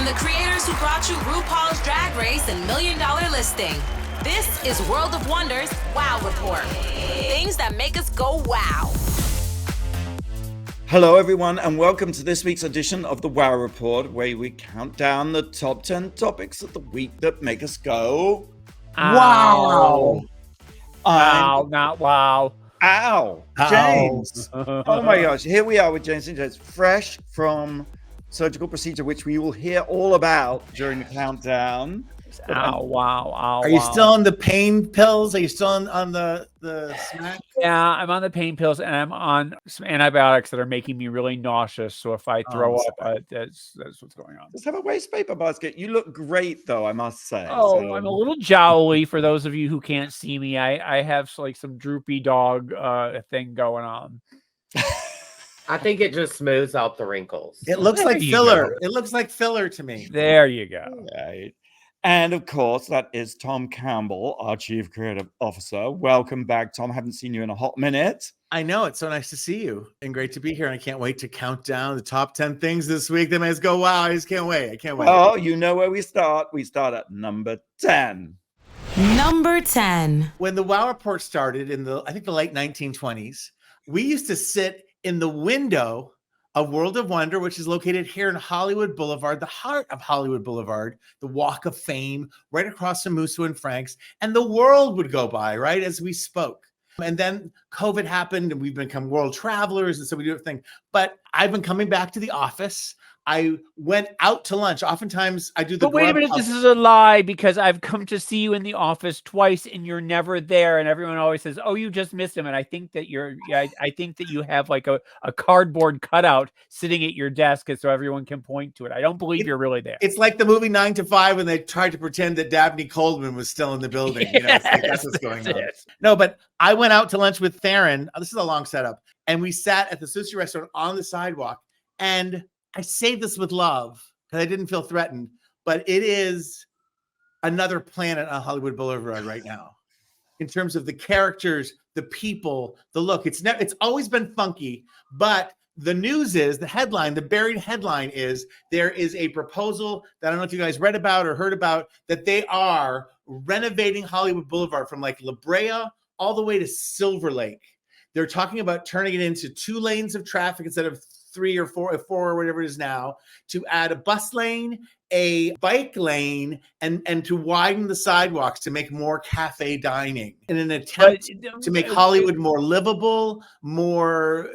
From the creators who brought you RuPaul's Drag Race and $1 Million Listing, this is World of Wonder's Wow Report. Things that make us go wow. Hello everyone and welcome to this week's edition of the Wow Report, where we count down the top 10 topics of the week that make us go wow. Wow, not wow. Ow. James. Oh my gosh, here we are with James and James, fresh from surgical procedure, which we will hear all about during the countdown. Ow, wow, ow. Are you still on the pain pills? Are you still on the smack? Yeah, I'm on the pain pills and I'm on some antibiotics that are making me really nauseous. So if I throw up, that's what's going on. Just have a waste paper basket. You look great though, I must say. Oh, I'm a little jowly for those of you who can't see me. I have like some droopy dog thing going on. I think it just smooths out the wrinkles. It looks like filler. It looks like filler to me. There you go. Right. And of course, that is Tom Campbell, our Chief Creative Officer. Welcome back, Tom. Haven't seen you in a hot minute. I know. It's so nice to see you and great to be here. And I can't wait to count down the top 10 things this week that makes us go, wow. I just can't wait. I can't wait. Oh, you know where we start. We start at number 10. Number 10. When the Wow Report started in I think the late 1920s, we used to sit in the window of World of Wonder, which is located here in Hollywood Boulevard, the heart of Hollywood Boulevard, the Walk of Fame, right across from Musso and Frank's, and the world would go by, right, as we spoke. And then COVID happened, and we've become world travelers, and so we do a thing. But I've been coming back to the office. I went out to lunch. Oftentimes, I do the. But wait a minute, this is a lie because I've come to see you in the office twice, and you're never there. And everyone always says, "Oh, you just missed him." And I think that I think that you have like a cardboard cutout sitting at your desk, so everyone can point to it. I don't believe you're really there. It's like the movie 9 to 5 when they tried to pretend that Dabney Coleman was still in the building. You know, it's like, that's what's going on. No, but I went out to lunch with Theron. This is a long setup, and we sat at the sushi restaurant on the sidewalk, and I say this with love because I didn't feel threatened, but it is another planet on Hollywood Boulevard right now in terms of the characters, the people, the look. It's always been funky, but the news is the buried headline is there is a proposal that I don't know if you guys read about or heard about that they are renovating Hollywood Boulevard from like La Brea all the way to Silver Lake. They're talking about turning it into 2 lanes of traffic instead of 3 or 4 or whatever it is now, to add a bus lane, a bike lane, and to widen the sidewalks to make more cafe dining in an attempt to make Hollywood more livable, more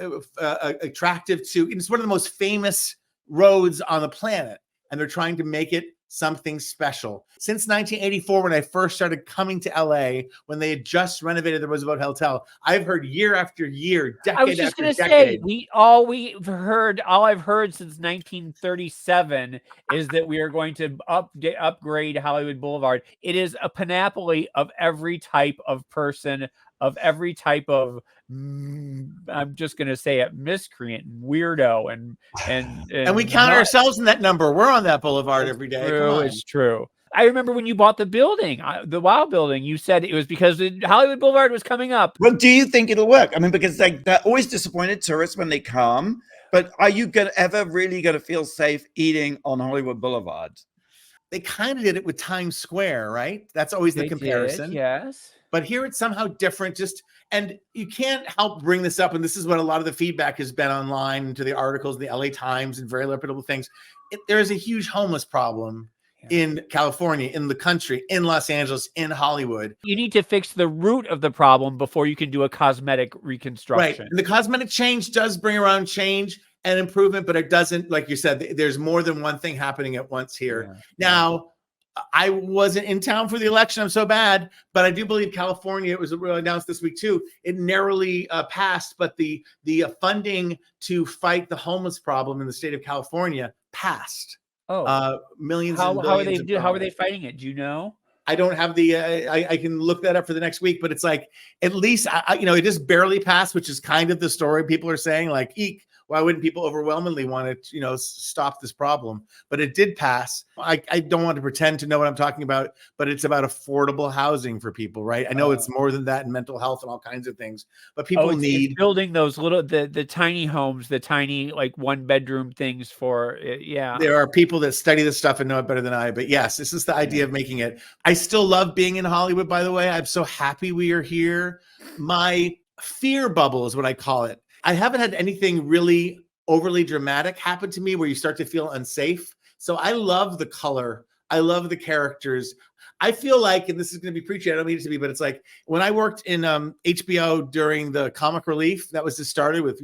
attractive to. It's one of the most famous roads on the planet, and they're trying to make it something special. Since 1984, when I first started coming to LA, when they had just renovated the Roosevelt Hotel, I've heard year after year, decade after decade. I was just going to say, all I've heard since 1937 is that we are going to upgrade Hollywood Boulevard. It is a panoply of every type of person, of every type of, I'm just going to say it, miscreant, weirdo, and we count ourselves in that number. We're on that boulevard every day. It's true. I remember when you bought the building, the WOW building, you said it was because the Hollywood Boulevard was coming up. Well, do you think it'll work? I mean, because they're always disappointed tourists when they come, but are you ever really going to feel safe eating on Hollywood Boulevard? They kind of did it with Times Square, right? That's always the comparison. Yes. But here it's somehow different. And you can't help bring this up. And this is what a lot of the feedback has been online to the articles in the LA Times and very reputable things. There is a huge homeless problem in California, in the country, in Los Angeles, in Hollywood. You need to fix the root of the problem before you can do a cosmetic reconstruction. Right. And the cosmetic change does bring around change and improvement, but it doesn't, like you said, there's more than one thing happening at once here. Yeah. Now, I wasn't in town for the election. I'm so bad, but I do believe California, it was announced this week too, it narrowly passed, but the funding to fight the homeless problem in the state of California passed. Millions. How are they fighting it? Do you know? I don't have I can look that up for the next week, but it's like, at least, it just barely passed, which is kind of the story people are saying, like, eek, why wouldn't people overwhelmingly want to, stop this problem? But it did pass. I don't want to pretend to know what I'm talking about, but it's about affordable housing for people, right? I know it's more than that, and mental health and all kinds of things, but people it's building those little, the tiny homes, the tiny, like 1-bedroom things for, yeah. There are people that study this stuff and know it better than I, but yes, this is the idea of making it. I still love being in Hollywood, by the way. I'm so happy we are here. My fear bubble is what I call it. I haven't had anything really overly dramatic happen to me where you start to feel unsafe. So I love the color. I love the characters. I feel like, and this is going to be preachy, I don't mean it to be, but it's like when I worked in HBO during the comic relief, that was just started with,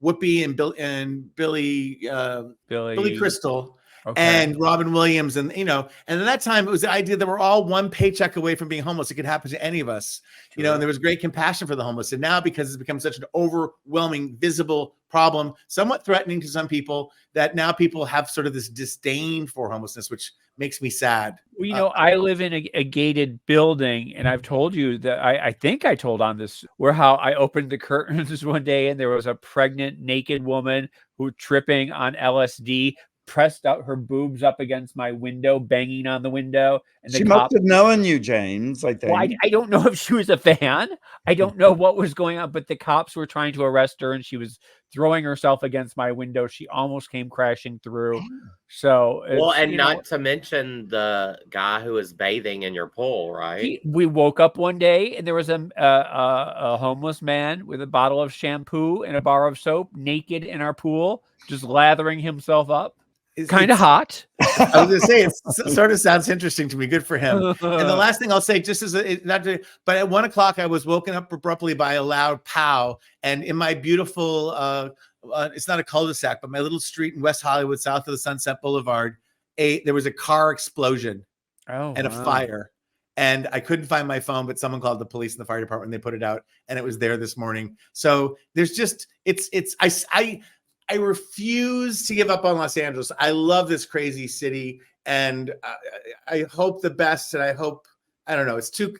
Whoopi and Billy Crystal. Okay. And Robin Williams, and and at that time it was the idea that we're all one paycheck away from being homeless. It could happen to any of us, and there was great compassion for the homeless. And now, because it's become such an overwhelming, visible problem, somewhat threatening to some people, that now people have sort of this disdain for homelessness, which makes me sad. Well, I live in a gated building, and I've told you that I think I told on this, where how I opened the curtains one day and there was a pregnant, naked woman who tripping on LSD, pressed out her boobs up against my window, banging on the window. And she must have known you, James, I think. Well, I don't know if she was a fan. I don't know what was going on, but the cops were trying to arrest her, and she was throwing herself against my window. She almost came crashing through. So, and not to mention the guy who was bathing in your pool, right? We woke up one day and there was a homeless man with a bottle of shampoo and a bar of soap, naked in our pool, just lathering himself up. Kind of hot. I was going to say, it sort of sounds interesting to me. Good for him. And the last thing I'll say, just as but at 1 o'clock, I was woken up abruptly by a loud pow. And in my beautiful, it's not a cul-de-sac, but my little street in West Hollywood, south of the Sunset Boulevard, there was a car explosion and a fire. And I couldn't find my phone, but someone called the police and the fire department. And they put it out, and it was there this morning. So there's just, I refuse to give up on Los Angeles. I love this crazy city, and I hope the best. And I hope, I don't know, it's too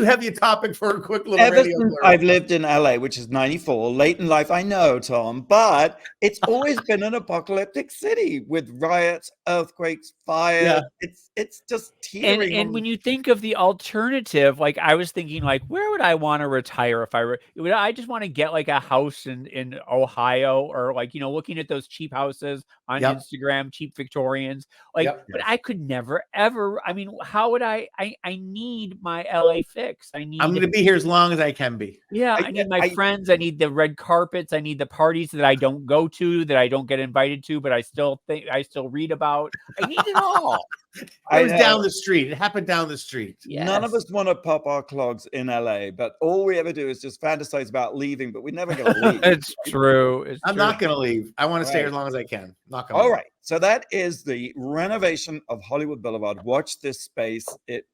heavy a topic for a quick little radio blurb. I've lived in LA, which is 94, late in life, I know, Tom, but it's always been an apocalyptic city with riots, earthquakes, fire. Yeah. It's just teetering. And when you think of the alternative, like I was thinking, like, where would I want to retire if I just want to get like a house in Ohio, or like, looking at those cheap houses on Instagram, cheap Victorians, like, but I could never, ever, how would I need my LA fix. I'm going to be here as long as I can be. Yeah, I need my friends. I need the red carpets. I need the parties that I don't go to, that I don't get invited to, but I still read about. I need it all. It was down the street. It happened down the street. Yes. None of us want to pop our clogs in LA, but all we ever do is just fantasize about leaving, but we're never going to leave. It's true. I'm not going to leave. I want to stay as long as I can. Not going. All right. So that is the renovation of Hollywood Boulevard. Watch this space. It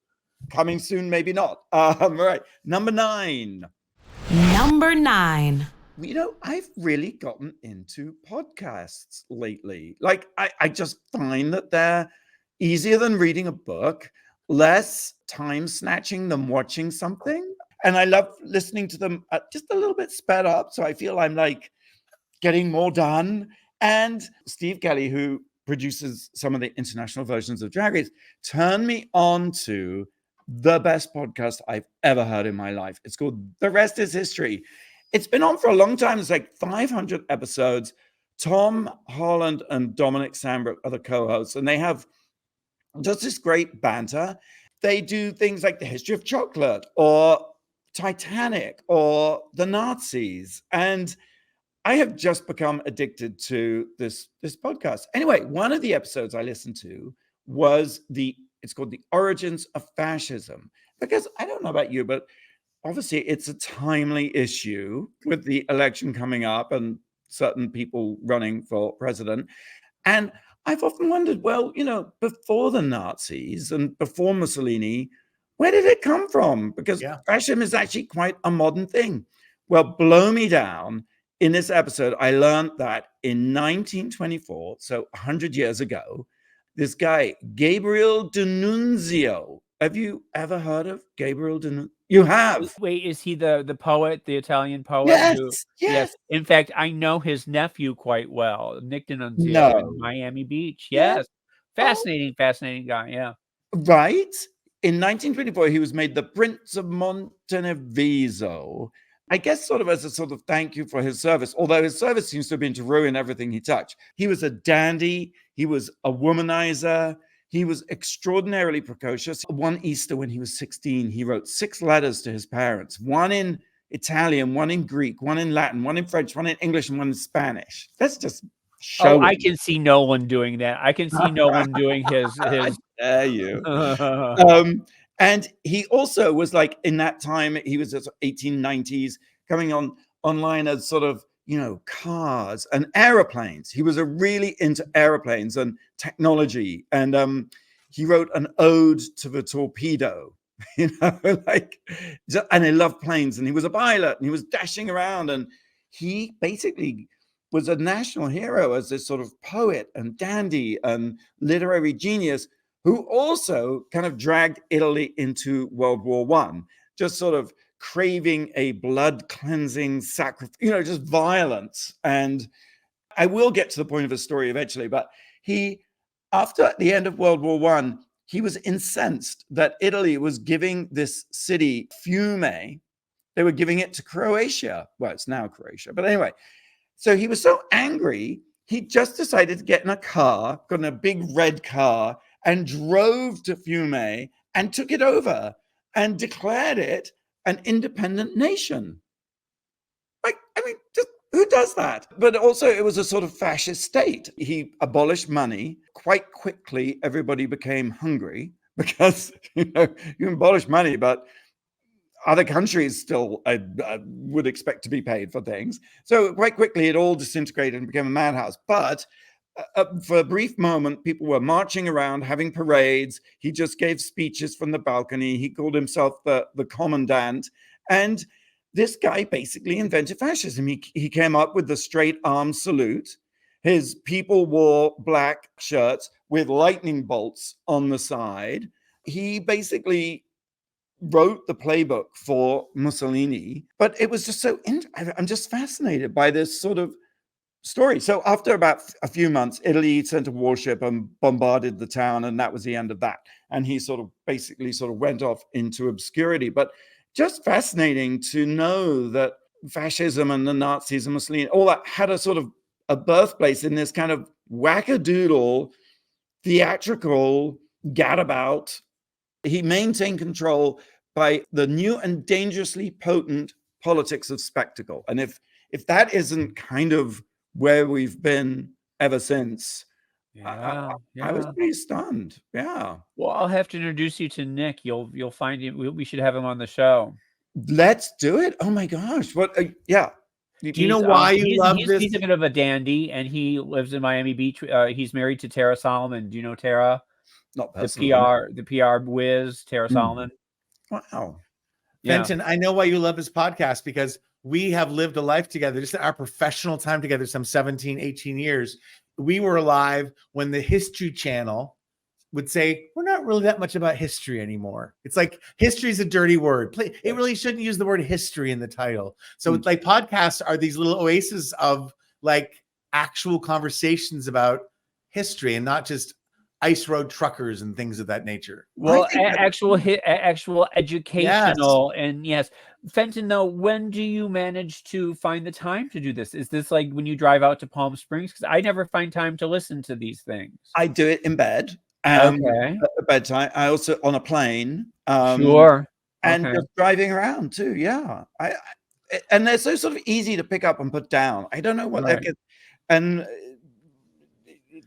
coming soon, maybe not. Right. Number 9. I've really gotten into podcasts lately. Like, I just find that they're easier than reading a book, less time snatching than watching something. And I love listening to them just a little bit sped up. So I feel I'm like getting more done. And Steve Kelly, who produces some of the international versions of Drag Race, turned me on to the best podcast I've ever heard in my life. It's called The Rest is History. It's been on for a long time. It's like 500 episodes. Tom Holland and Dominic Sambrook are the co-hosts, and they have just this great banter. They do things like the history of chocolate or Titanic or the Nazis. And I have just become addicted to this podcast. Anyway, one of the episodes I listened to was it's called The Origins of Fascism, because I don't know about you, but obviously it's a timely issue with the election coming up and certain people running for president. And I've often wondered, well, before the Nazis and before Mussolini, where did it come from? Because fascism is actually quite a modern thing. Well, blow me down. In this episode, I learned that in 1924, so 100 years ago, this guy, Gabriel D'Annunzio. Have you ever heard of Gabriel You have. Wait, is he the poet, the Italian poet? Yes. Yes. In fact, I know his nephew quite well, Nick D'Annunzio in No. Miami Beach. Yeah. Yes. Fascinating guy. Yeah. Right. In 1924, he was made the Prince of Monteneviso. I guess sort of as a sort of thank you for his service, although his service seems to have been to ruin everything he touched. He was a dandy. He was a womanizer. He was extraordinarily precocious. One Easter when he was 16, he wrote 6 letters to his parents, one in Italian, one in Greek, one in Latin, one in French, one in English, and one in Spanish. That's just showing. Oh, I can see Nolan doing that. I can see Nolan doing his. I dare you. And he also was like, in that time, he was at 1890s, coming online as sort of, cars and airplanes. He was really into airplanes and technology. And he wrote an ode to the torpedo, and he loved planes, and he was a pilot, and he was dashing around, and he basically was a national hero as this sort of poet and dandy and literary genius who also kind of dragged Italy into World War I, just sort of craving a blood cleansing sacrifice, just violence. And I will get to the point of his story eventually, but after the end of World War I, he was incensed that Italy was giving this city Fiume. They were giving it to Croatia. Well, it's now Croatia, but anyway. So he was so angry, he just decided to get in a car, got in a big red car, and drove to Fiume and took it over and declared it an independent nation. Just who does that? But also it was a sort of fascist state. He abolished money. Quite quickly, everybody became hungry because, you abolish money, but other countries still would expect to be paid for things. So quite quickly, it all disintegrated and became a madhouse. But for a brief moment, people were marching around, having parades. He just gave speeches from the balcony. He called himself the commandant. And this guy basically invented fascism. He came up with the straight arm salute. His people wore black shirts with lightning bolts on the side. He basically wrote the playbook for Mussolini, but it was just I'm just fascinated by this sort of story. So after about a few months, Italy sent a warship and bombarded the town, and that was the end of that. And he basically went off into obscurity. But just fascinating to know that fascism and the Nazis and Mussolini, all that had a sort of a birthplace in this kind of wackadoodle, theatrical gadabout. He maintained control by the new and dangerously potent politics of spectacle. And if that isn't kind of where we've been ever since, I was pretty stunned. Yeah. Well, I'll have to introduce you to Nick. You'll find him. We should have him on the show. Let's do it. Oh my gosh. What? Yeah. Do you know why you love this? He's a bit of a dandy, and he lives in Miami Beach. He's married to Tara Solomon. Do you know Tara? Not personally. The PR whiz, Tara Solomon. Wow. Fenton, I know why you love this podcast, because we have lived a life together, just our professional time together, some 17, 18 years. We were alive when the History Channel would say, we're not really that much about history anymore. It's like history is a dirty word. It really shouldn't use the word history in the title. So it's like podcasts are these little oases of like actual conversations about history and not just ice road truckers and things of that nature. Well, actual educational. Yes. And yes, Fenton, though, when do you manage to find the time to do this? Is this like when you drive out to Palm Springs? Because I never find time to listen to these things. I do it in bed. Okay. At bedtime. I also on a plane. Sure. And just driving around too. Yeah. And they're so sort of easy to pick up and put down. I don't know what they're getting. And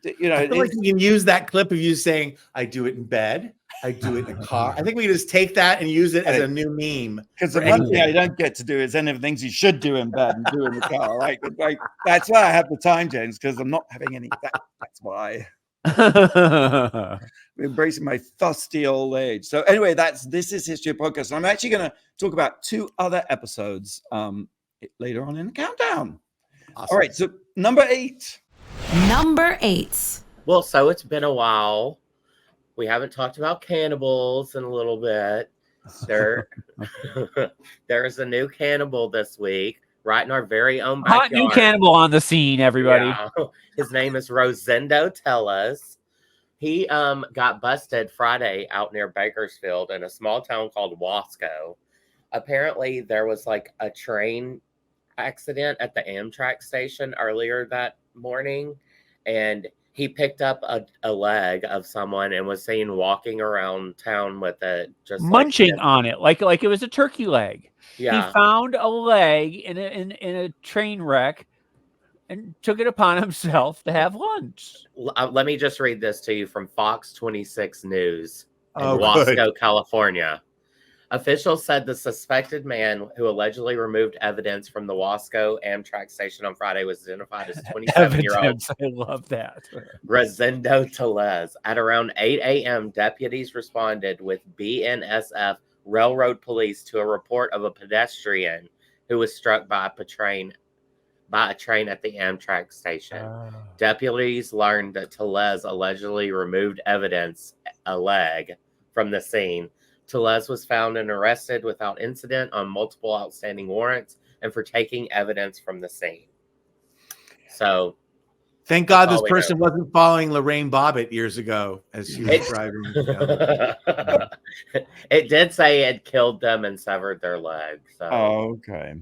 I feel like you can use that clip of you saying, I do it in bed, I do it in the car. I think we can just take that and use it as a new meme. Because the one thing I don't get to do is any of the things you should do in bed and do in the car. Right? Like that's why I have the time, James, because I'm not having any. That's why. I'm embracing my fusty old age. So anyway, this is History Podcast. I'm actually going to talk about 2 other episodes later on in the countdown. Awesome. All right, so number 8. Number 8. Well, so it's been a while. We haven't talked about cannibals in a little bit. There's a new cannibal this week, right in our very own Hot backyard. new cannibal on the scene, everybody. Yeah. His name is Rosendo Tellez. He got busted Friday out near Bakersfield in a small town called Wasco. Apparently, there was like a train accident at the Amtrak station earlier that morning, and he picked up a leg of someone and was seen walking around town with it, just munching on it like it was a turkey leg. Yeah. He found a leg in a train wreck and took it upon himself to have lunch. Let me just read this to you from Fox 26 News in Oh, Wasco, good. California. Officials said the suspected man who allegedly removed evidence from the Wasco Amtrak station on Friday was identified as 27-year-old Evidence. I love that. Rosendo Tellez. At around 8 a.m., deputies responded with BNSF railroad police to a report of a pedestrian who was struck by a train at the Amtrak station. Deputies learned that Tellez allegedly removed evidence, a leg, from the scene. Tellez was found and arrested without incident on multiple outstanding warrants and for taking evidence from the scene. So, Thank God that's this all we person know. wasn't following Lorraine Bobbitt years ago as she was driving. It did say it killed them and severed their leg. So. Okay.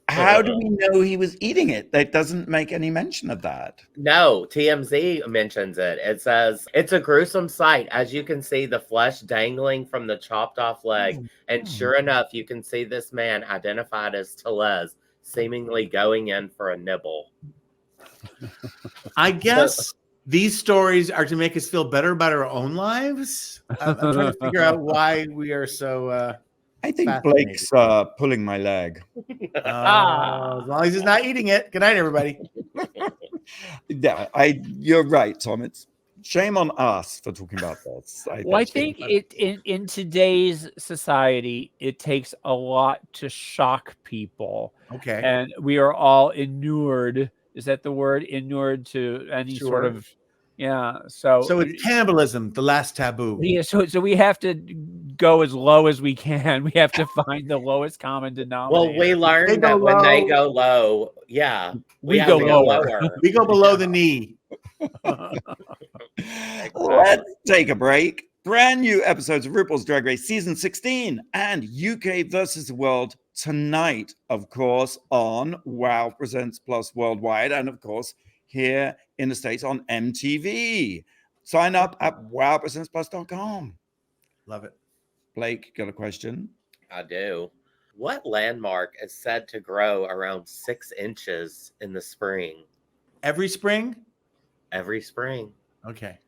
How do we know he was eating it? That doesn't make any mention of that. No, TMZ mentions it. It says, it's a gruesome sight. As you can see, the flesh dangling from the chopped off leg. And sure enough, you can see this man identified as Tellez seemingly going in for a nibble. I guess these stories are to make us feel better about our own lives. I'm trying to figure out why we are so... I think fascinating. Blake's pulling my leg. as long as he's not eating it. Good night, everybody. Yeah, you're right, Tom. It's shame on us for talking about this. I think in today's society, it takes a lot to shock people. Okay. And we are all inured. Is that the word? Inured to any sort of, yeah. So it's cannibalism, the last taboo. Yeah. So we have to go as low as we can. We have to find the lowest common denominator. Well, we learned that when they go low, yeah, we go lower. We go below the knee. Let's take a break. Brand new episodes of RuPaul's Drag Race Season 16 and UK versus the World tonight, of course, on WOW Presents Plus Worldwide, and of course, here in the States on MTV. Sign up at wowpresentsplus.com. Love it. Blake, got a question? I do. What landmark is said to grow around 6 inches in the spring? Every spring? Every spring. Okay.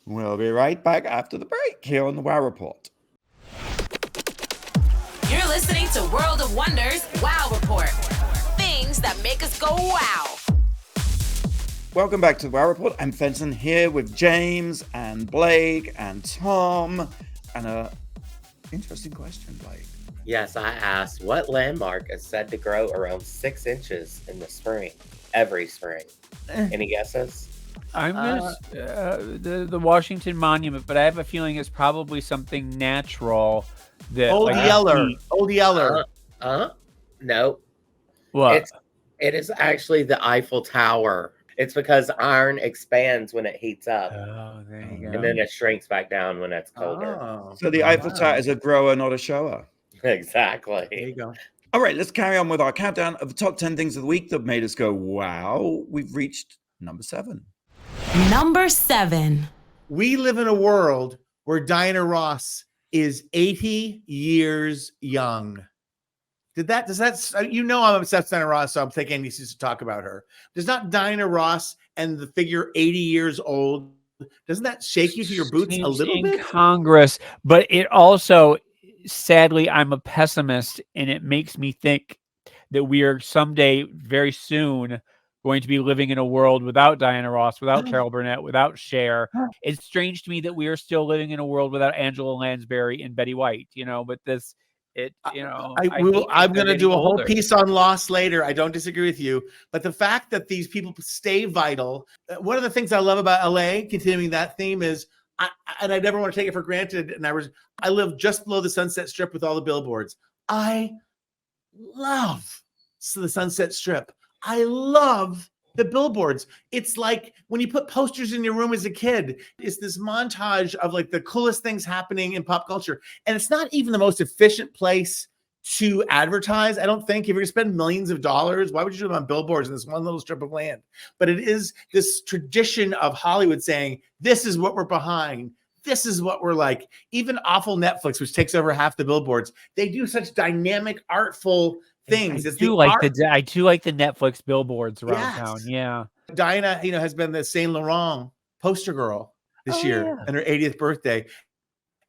We'll be right back after the break here on the WOW Report. You're listening to World of Wonders WOW Report. Things that make us go wow. Welcome back to the WOW Report. I'm Fenton here with James and Blake and Tom. And a interesting question, Blake. Yes, I asked, what landmark is said to grow around 6 inches in the spring? Every spring. Any guesses? I'm the Washington Monument, but I have a feeling it's probably something natural. That Old Yeller. Old Yeller. No. What? It is actually the Eiffel Tower. It's because iron expands when it heats up. Oh, there you go. And then it shrinks back down when it's colder. Oh, So the Eiffel Tower is a grower, not a shower. Exactly. there you go. All right, let's carry on with our countdown of the top 10 things of the week that made us go, wow. We've reached number 7. Number 7. We live in a world where Diana Ross is 80 years young. Does that, you know, I'm obsessed with Diana Ross, so I'm thinking he needs to talk about her. Does not Diana Ross and the figure 80 years old, doesn't that shake you to your boots a little bit? Congress, but it also, sadly, I'm a pessimist, and it makes me think that we are someday, very soon, going to be living in a world without Diana Ross, without Carol Burnett, without Cher. It's strange to me that we are still living in a world without Angela Lansbury and Betty White, you know, but this, I'm going to do a whole piece on Lost later. I don't disagree with you, but the fact that these people stay vital, one of the things I love about LA, continuing that theme, is and I never want to take it for granted. And I live just below the Sunset Strip with all the billboards. I love the Sunset Strip. I love the billboards. It's like when you put posters in your room as a kid, it's this montage of like the coolest things happening in pop culture. And it's not even the most efficient place to advertise. I don't think if you're going to spend millions of dollars, why would you do them on billboards in this one little strip of land? But it is this tradition of Hollywood saying, this is what we're behind. This is what we're like. Even awful Netflix, which takes over half the billboards, they do such dynamic, artful things. I do like the Netflix billboards around town. Yeah. Diana, has been the Saint Laurent poster girl this year and her 80th birthday.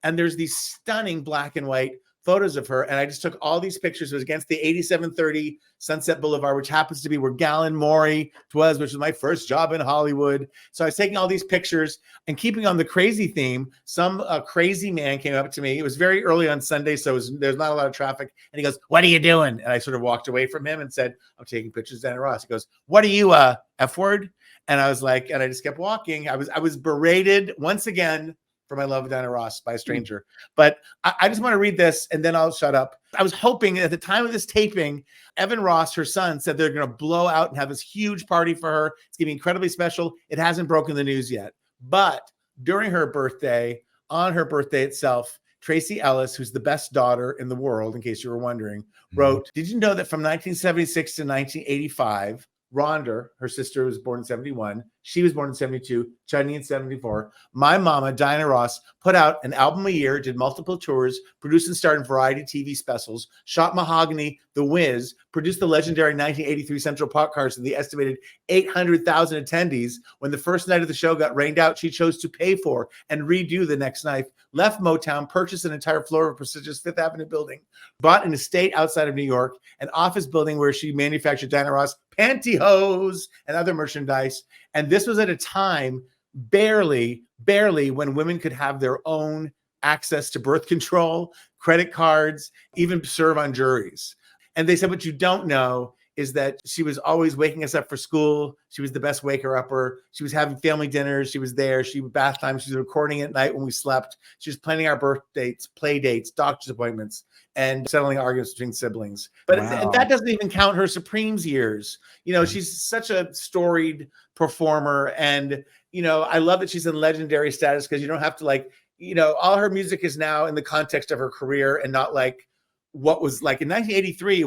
And there's these stunning black and white photos of her. And I just took all these pictures. It was against the 8730 Sunset Boulevard, which happens to be where Galen Mori was, which was my first job in Hollywood. So I was taking all these pictures and keeping on the crazy theme. Some crazy man came up to me. It was very early on Sunday, so there's not a lot of traffic. And he goes, "What are you doing?" And I sort of walked away from him and said, "I'm taking pictures of Diana Ross." He goes, "What are you, F word?" And I was like, and I just kept walking. I was berated once again for my love of Diana Ross by a stranger. But I just want to read this and then I'll shut up. I was hoping at the time of this taping, Evan Ross, her son, said they're going to blow out and have this huge party for her. It's going to be incredibly special. It hasn't broken the news yet. But during her birthday, on her birthday itself, Tracy Ellis, who's the best daughter in the world, in case you were wondering, wrote, "Did you know that from 1976 to 1985, Rhonda, her sister, was born in 71. She was born in 72, Chudney in 74. My mama, Diana Ross, put out an album a year, did multiple tours, produced and starred in variety TV specials, shot Mahogany, The Wiz, produced the legendary 1983 Central Park Cars and the estimated 800,000 attendees. When the first night of the show got rained out, she chose to pay for and redo the next night, left Motown, purchased an entire floor of a prestigious Fifth Avenue building, bought an estate outside of New York, an office building where she manufactured Diana Ross pantyhose and other merchandise. And this was at a time barely when women could have their own access to birth control, credit cards, even serve on juries." And they said, what you don't know is that she was always waking us up for school. She was the best waker-upper. She was having family dinners. She was there. She was bath time. She was recording at night when we slept. She was planning our birth dates, play dates, doctor's appointments, and settling arguments between siblings. But and that doesn't even count her Supremes years. She's such a storied performer. And, I love that she's in legendary status because you don't have to all her music is now in the context of her career and not like what was like in 1983.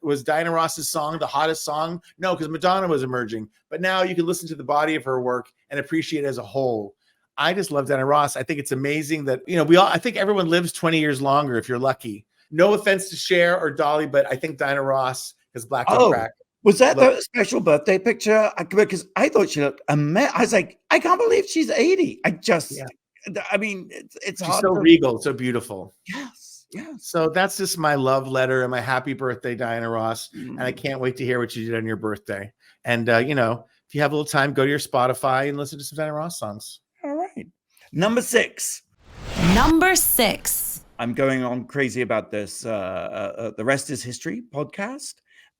Was Diana Ross's song the hottest song? No, because Madonna was emerging. But now you can listen to the body of her work and appreciate it as a whole. I just love Diana Ross. I think it's amazing that, I think everyone lives 20 years longer if you're lucky. No offense to Cher or Dolly, but I think Diana Ross has black on crack. Was that the special birthday picture? Because I thought she looked amazing. I was like, I can't believe she's 80. I mean, it's she's so regal, so beautiful. Yes. So that's just my love letter and my happy birthday, Diana Ross. And I can't wait to hear what you did on your birthday. And, if you have a little time, go to your Spotify and listen to some Diana Ross songs. All right. Number 6. I'm going on crazy about this. The Rest is History podcast.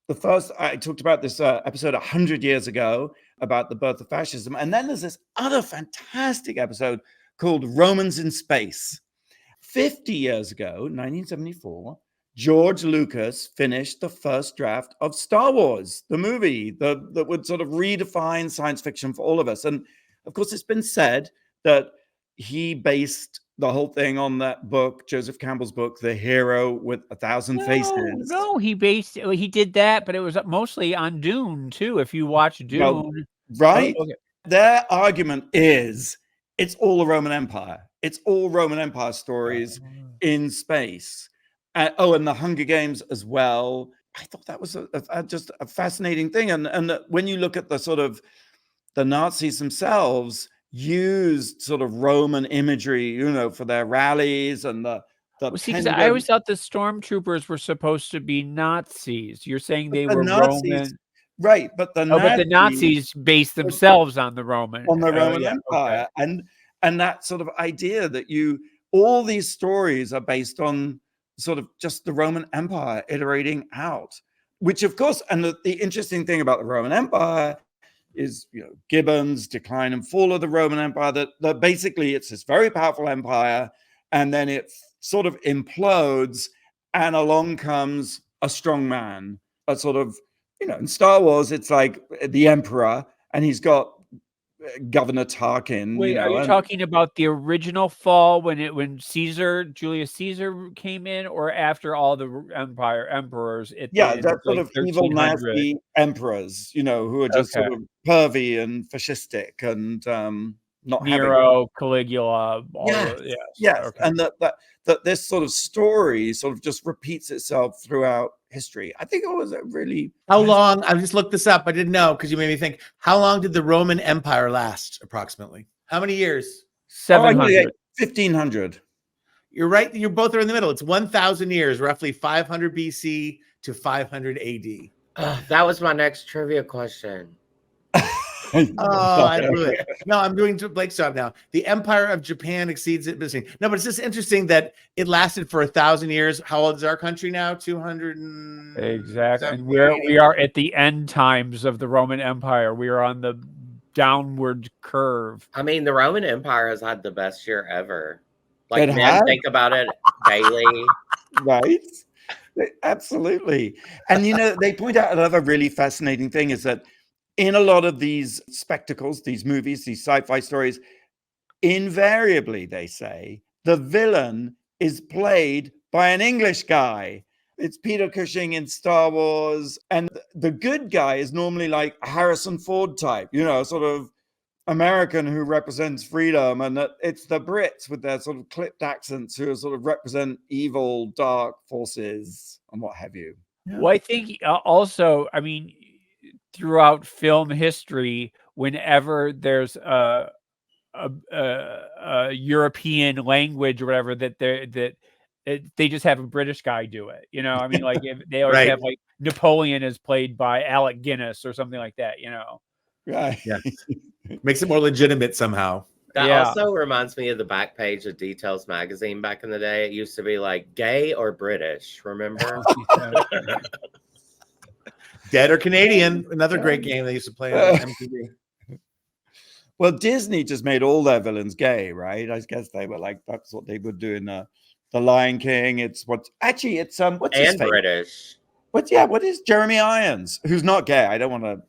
The first, I talked about this episode 100 years ago about the birth of fascism. And then there's this other fantastic episode called Romans in Space. 50 years ago, 1974, George Lucas finished the first draft of Star Wars, the movie that would sort of redefine science fiction for all of us. And of course, it's been said that he based the whole thing on that book, Joseph Campbell's book, The Hero with a Thousand Faces. No, he did that, but it was mostly on Dune too. If you watch Dune, well, right? Okay. Their argument is it's all the Roman Empire. It's all Roman Empire stories in space. And the Hunger Games as well. I thought that was just a fascinating thing. And when you look at the sort of the Nazis themselves, used sort of Roman imagery, for their rallies and the I always thought the stormtroopers were supposed to be Nazis. You're saying they were Nazis, Roman, right? But the Nazis based themselves on the Roman Empire, okay. and that sort of idea that all these stories are based on sort of just the Roman Empire iterating out, which of course, and the interesting thing about the Roman Empire is, Gibbon's Decline and Fall of the Roman Empire, that basically it's this very powerful empire, and then it sort of implodes, and along comes a strong man, a sort of, in Star Wars, it's like the emperor, and he's got Governor Tarkin. Wait, are you talking about the original fall when Julius Caesar came in, or after all the emperors? That sort of evil, nasty emperors, who are just sort of pervy and fascistic and not Nero, Caligula. Yes. Okay. And that this sort of story sort of just repeats itself throughout history. I think it was a really... How long? I just looked this up. I didn't know because you made me think. How long did the Roman Empire last approximately? How many years? 700. 1500. You're right. You both are in the middle. It's 1,000 years, roughly 500 BC to 500 AD. That was my next trivia question. I blew it. No, I'm doing Blake's job now. The Empire of Japan exceeds it. No, but it's just interesting that it lasted for 1,000 years. How old is our country now? 200. Exactly. And we are at the end times of the Roman Empire. We are on the downward curve. I mean, the Roman Empire has had the best year ever. Like, man, think about it daily. Right? Absolutely. And, they point out another really fascinating thing is that in a lot of these spectacles, these movies, these sci-fi stories, invariably, they say, the villain is played by an English guy. It's Peter Cushing in Star Wars. And the good guy is normally like a Harrison Ford type, sort of American who represents freedom. And it's the Brits with their sort of clipped accents who sort of represent evil, dark forces and what have you. Yeah. Well, I think also, throughout film history, whenever there's a European language or whatever, that they just have a British guy do it. Like if they always have like Napoleon is played by Alec Guinness or something like that. Right. Yeah. Makes it more legitimate somehow. That also reminds me of the back page of Details magazine back in the day. It used to be like gay or British. Remember? Dead or Canadian, another great game they used to play on MTV. Well, Disney just made all their villains gay, right? I guess they were like, that's what they would do in the Lion King. It's what's what's his face? British. What is Jeremy Irons, who's not gay? I don't want to,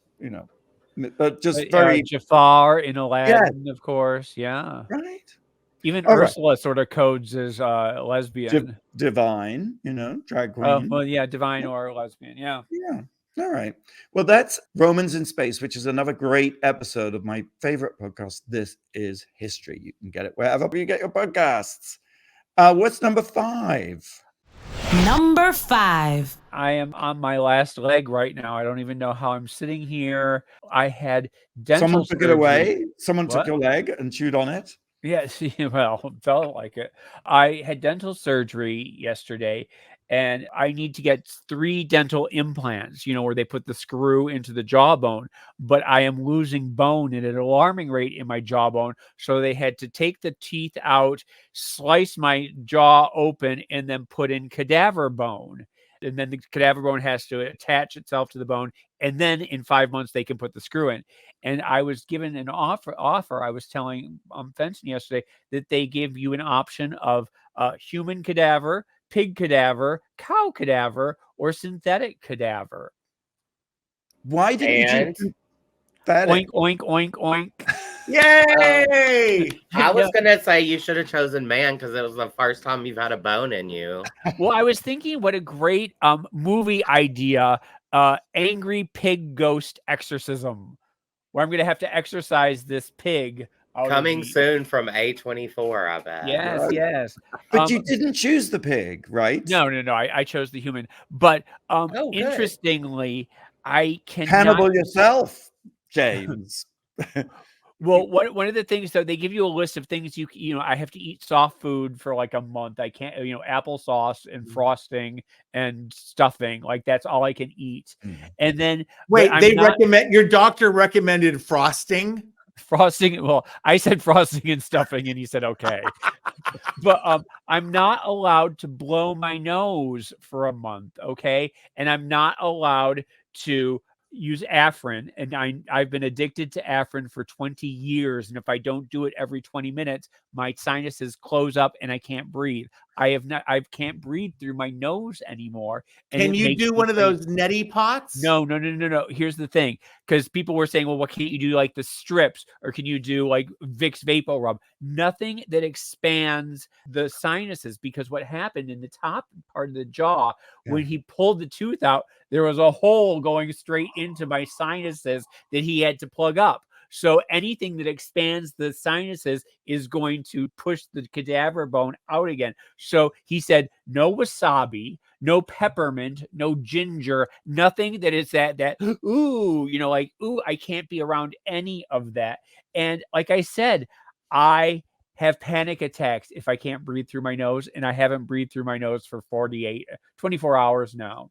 but just very Jafar in Aladdin, of course. Yeah. Right. Even Ursula sort of codes as lesbian. Divine, drag queen. Oh, well, yeah, divine or lesbian. Yeah. Yeah. All right. Well, that's Romans in Space, which is another great episode of my favorite podcast, This Is History. You can get it wherever you get your podcasts. What's number 5? Number 5. I am on my last leg right now. I don't even know how I'm sitting here. I had dental Someone took surgery. It away? Someone took your leg and chewed on it? Yes, well, felt like it. I had dental surgery yesterday, and I need to get 3 dental implants, where they put the screw into the jawbone, but I am losing bone at an alarming rate in my jawbone. So they had to take the teeth out, slice my jaw open, and then put in cadaver bone. And then the cadaver bone has to attach itself to the bone. And then in 5 months, they can put the screw in. And I was given an offer. I was telling Fenton yesterday that they give you an option of human cadaver, pig cadaver, cow cadaver, or synthetic cadaver. Why didn't you? Oink, oink, oink, oink. Yay! I was going to say you should have chosen man because it was the first time you've had a bone in you. Well, I was thinking what a great movie idea, Angry Pig Ghost Exorcism, where I'm going to have to exorcise this pig. Coming soon from A24, I bet. Yes, right. Yes. But you didn't choose the pig, right? No. I chose the human. But interestingly, I cannot... Cannibal yourself, James. Well, one of the things, though, they give you a list of things I have to eat soft food for like a month. I can't, applesauce and frosting and stuffing. Like that's all I can eat. And then wait, your doctor recommended frosting. Frosting. Well, I said frosting and stuffing, and he said okay. But I'm not allowed to blow my nose for a month. Okay, and I'm not allowed to use Afrin, and I've been addicted to Afrin for 20 years. And if I don't do it every 20 minutes, my sinuses close up and I can't breathe. I can't breathe through my nose anymore. And Can you do one of those neti pots? No. Here's the thing. Because people were saying, well, what can't you do like the strips, or can you do like Vicks Vapor Rub? Nothing that expands the sinuses, because what happened in the top part of the jaw, when he pulled the tooth out, there was a hole going straight into my sinuses that he had to plug up. So anything that expands the sinuses is going to push the cadaver bone out again. So he said, no wasabi, no peppermint, no ginger, nothing that is that, ooh, I can't be around any of that. And like I said, I have panic attacks if I can't breathe through my nose, and I haven't breathed through my nose for 24 hours now.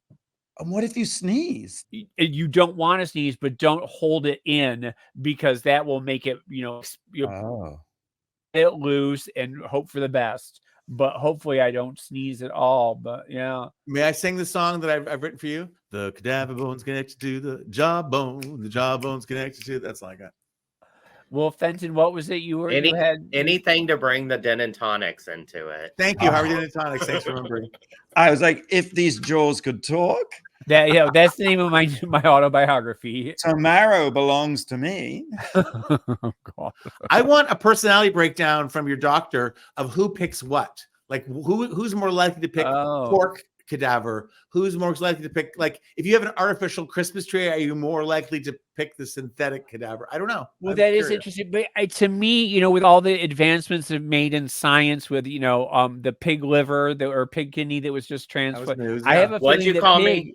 And what if you sneeze? You don't want to sneeze, but don't hold it in, because that will make it, it loose and hope for the best. But hopefully I don't sneeze at all. But yeah. May I sing the song that I've written for you? The cadaver bone's connected to the jawbone. The jawbone's connected to. That's all I got. Well, Fenton, what was it you had? Anything to bring the gin and tonics into it. Thank you, Harvey Gin and Tonics. Thanks for remembering. I was like, if these jaws could talk. That's the name of my autobiography. Tomorrow belongs to me. Oh, God. I want a personality breakdown from your doctor of who picks what. Like who's more likely to pick pork cadaver? Who's more likely to pick, like, if you have an artificial Christmas tree, are you more likely to pick the synthetic cadaver? I don't know. Well, that is interesting. But to me, with all the advancements that made in science with, the pig liver or pig kidney that was just transplanted. I have a feeling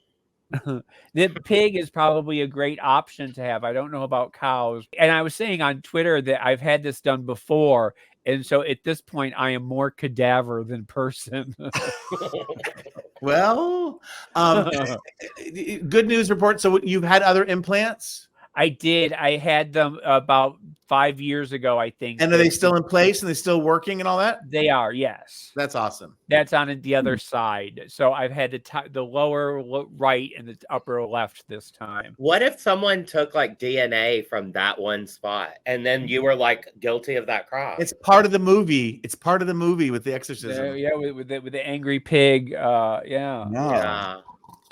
that pig is probably a great option to have. I don't know about cows. And I was saying on Twitter that I've had this done before. And so at this point, I am more cadaver than person. Well, good news report. So you've had other implants? I did. I had them about 5 years ago, I think. And are they still in place and they still working and all that? They are, yes. That's awesome. That's on the other side. So I've had the lower right and the upper left this time. What if someone took like DNA from that one spot and then you were like guilty of that crime? It's part of the movie. It's part of the movie with the exorcism. Yeah, with the angry pig. Yeah. No. Yeah.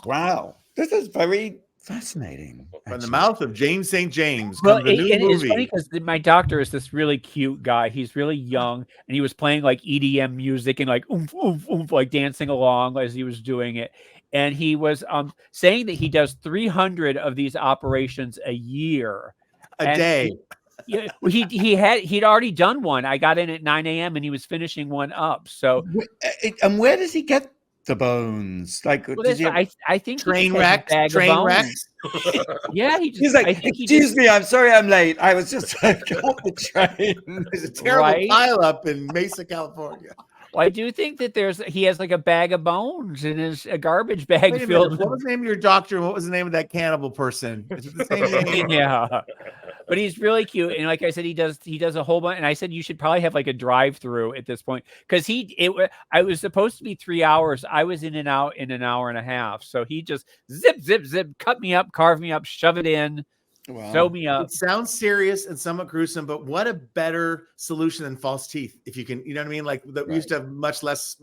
Wow. This is very fascinating. From the mouth of James St. James. Well, the new movie. It's funny because my doctor is this really cute guy. He's really young, and he was playing like EDM music and like oomph, oomph, oomph, like dancing along as he was doing it. And he was saying that he does 300 of these operations a year. A day. Yeah, well, he'd already done one. I got in at 9 a.m. and he was finishing one up. So, and where does he get the bones? Like, I think train wrecks. Yeah, he's like, excuse me, I'm sorry I'm late. I was just got the train. There's a terrible pile up in Mesa, California. Well, I do think that he has like a bag of bones in a garbage bag filled. What was the name of your doctor? And what was the name of that cannibal person? Is it the same name? Yeah. But he's really cute. And like I said, he does a whole bunch. And I said, you should probably have like a drive-through at this point. Because I was supposed to be 3 hours. I was in and out in an hour and a half. So he just zip, zip, zip, cut me up, carve me up, shove it in. Wow. Sew me up. It sounds serious and somewhat gruesome, but what a better solution than false teeth. If you can, you know what I mean? Like we used to have much less